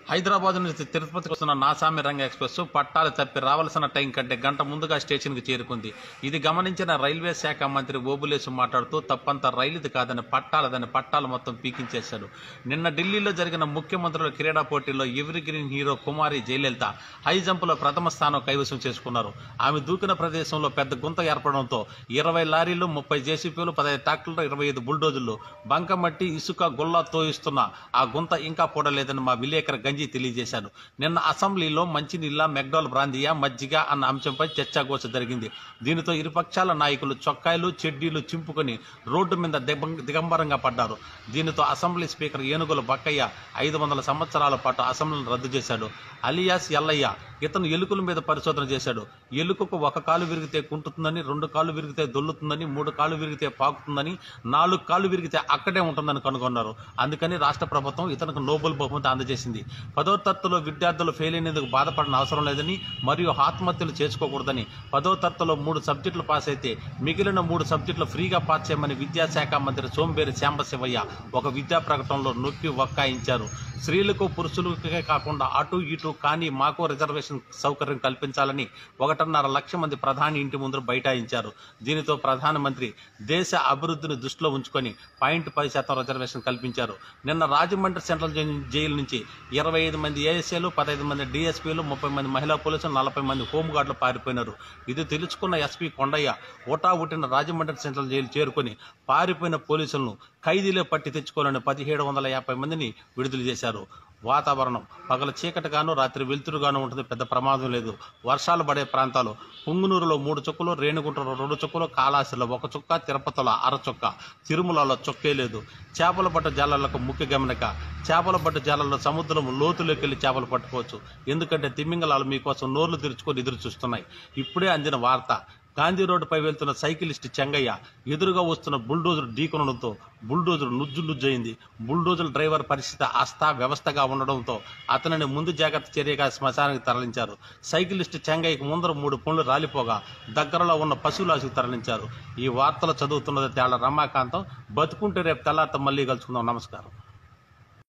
హైదరాబాద్ నుంచి తిరుపతికి వస్తున్న నాసామి రంగ ఎక్స్ప్రెస్ పట్టాలు తప్పి రావాల్సిన టైం కంటే గంట ముందుగా స్టేషన్కి చేరుకుంది. ఇది గమనించిన రైల్వే శాఖ మంత్రి ఓబులేసు మాట్లాడుతూ తప్పంతా రైలుది కాదని పట్టాలు మొత్తం పీకించేశాడు. నిన్న ఢిల్లీలో జరిగిన ముఖ్యమంత్రుల క్రీడా పోటీల్లో ఎవరి గ్రీన్ హీరో కుమారి జయలలిత హై జంపులో ప్రథమ స్థానం కైవసం చేసుకున్నారు. ఆమె దూకిన ప్రదేశంలో పెద్ద గుంత ఏర్పడడంతో 20 లారీలు, 30 జేసీపీలు, 15 ట్రాక్టర్లు, 25 బుల్డోజర్లు బంకమట్టి, ఇసుక, గుల్లా తోయిస్తున్న ఆ గుంత ఇంకా పూడలేదని మా విలేకరు గంజి తెలియజేశారు. నిన్న అసెంబ్లీలో మంచినీళ్ళ, మెక్డాల్ బ్రాందియా, మజ్జిగ అన్న అంశంపై చర్చాగోచ జరిగింది. దీనితో ఇరుపక్షాల నాయకులు చొక్కాయలు, చెడ్డీలు చింపుకొని రోడ్డు మీద దిగంబరంగా పడ్డారు. దీనితో అసెంబ్లీ స్పీకర్ ఏనుగుల బక్కయ్య 500 సంవత్సరాల పాటు అసెంబ్లీని రద్దు చేశాడు. అలియాస్ ఎల్లయ్య ఇతను ఎలుకల మీద పరిశోధన చేశాడు. ఎలుకకు 1 కాలు విరిగితే కుంటుతుందని, 2 కాళ్ళు విరిగితే దొల్లుతుందని, 3 కాళ్ళు విరిగితే పాకుతుందని, 4 కాళ్ళు విరిగితే అక్కడే ఉంటుందని కనుగొన్నారు. అందుకని రాష్ట్ర ప్రభుత్వం ఇతనికి నోబెల్ బహుమతి అందజేసింది. 10వ తరగతిలో విద్యార్థులు ఫెయిల్ అయినందుకు బాధపడిన అవసరం లేదని మరియు ఆత్మహత్యలు చేసుకోకూడదని, 10వ తరగతిలో 3 సబ్జెక్టులు పాస్ అయితే మిగిలిన 3 సబ్జెక్టులు ఫ్రీగా పాస్ చేయమని విద్యాశాఖ మంత్రి సోంబేరి శాంబశివయ్య ఒక విద్యా ప్రకటనలో నొక్కి వక్కాయించారు. స్త్రీలకు, పురుషులకే కాకుండా అటు ఇటు కానీ మాకు రిజర్వేషన్ సౌకర్యం కల్పించాలని 1.5 లక్షల మంది ప్రధాని ఇంటి ముందు బైఠాయించారు. దీనితో ప్రధానమంత్రి దేశ అభివృద్ధిని దృష్టిలో ఉంచుకొని 0.10% రిజర్వేషన్ కల్పించారు. నిన్న రాజమండ్రి సెంట్రల్ జైలు నుంచి 25 మంది ఏఎస్ఏలు, 15 మంది డిఎస్పీలు, 30 మంది మహిళా పోలీసులు, 40 మంది హోంగార్డులు పారిపోయినారు. ఇది తెలుసుకున్న ఎస్పీ కొండయ్య ఉట్టిన రాజమండ్రి సెంట్రల్ జైలు చేరుకుని పారిపోయిన పోలీసులను ఖైదీలో పట్టి తెచ్చుకోవాలని 1750 మందిని విడుదల చేశారు. వాతావరణం పగల చీకటిగాను, రాత్రి వెలుతురుగాను ఉంటుంది. పెద్ద ప్రమాదం లేదు. వర్షాలు పడే ప్రాంతాలు పుంగునూరులో 3 చుక్కలు, రేణిగుంటలో 2 చుక్కలు, కాళాసిలో 1 చుక్క, తిరుపతిలో 1/2 చుక్క, తిరుమలలో చుక్కే లేదు. చేపల పట్టు జాలలకు ముఖ్య గమనిక. చేపల పట్టు జాలల్లో సముద్రం లోతులోకి వెళ్లి చేపలు పట్టుకోవచ్చు. ఎందుకంటే తిమింగలాలు మీకోసం నోర్లు తెరుచుకొని ఎదురు చూస్తున్నాయి. ఇప్పుడే అందిన వార్త. గాంధీ రోడ్డుపై వెళ్తున్న సైకిలిస్ట్ చెంగయ్య ఎదురుగా వస్తున్న బుల్డోజర్ ఢీకొనడంతో బుల్డోజర్ నుజ్జునుజ్జయింది. బుల్డోజర్ డ్రైవర్ పరిస్థితి వ్యవస్థగా ఉండడంతో అతనిని ముందు జాగ్రత్త చర్యగా శ్మశానానికి తరలించారు. సైకిలిస్ట్ చెంగయ్యకు ముందర 3 పండ్లు రాలిపోగా దగ్గరలో ఉన్న పశువులాసుకు తరలించారు. ఈ వార్తలు చదువుతున్నది తేళ్ల రమాకాంతం. బతుకుంటే రేపు తెల్లారితో మళ్ళీ కలుసుకుందాం. నమస్కారం.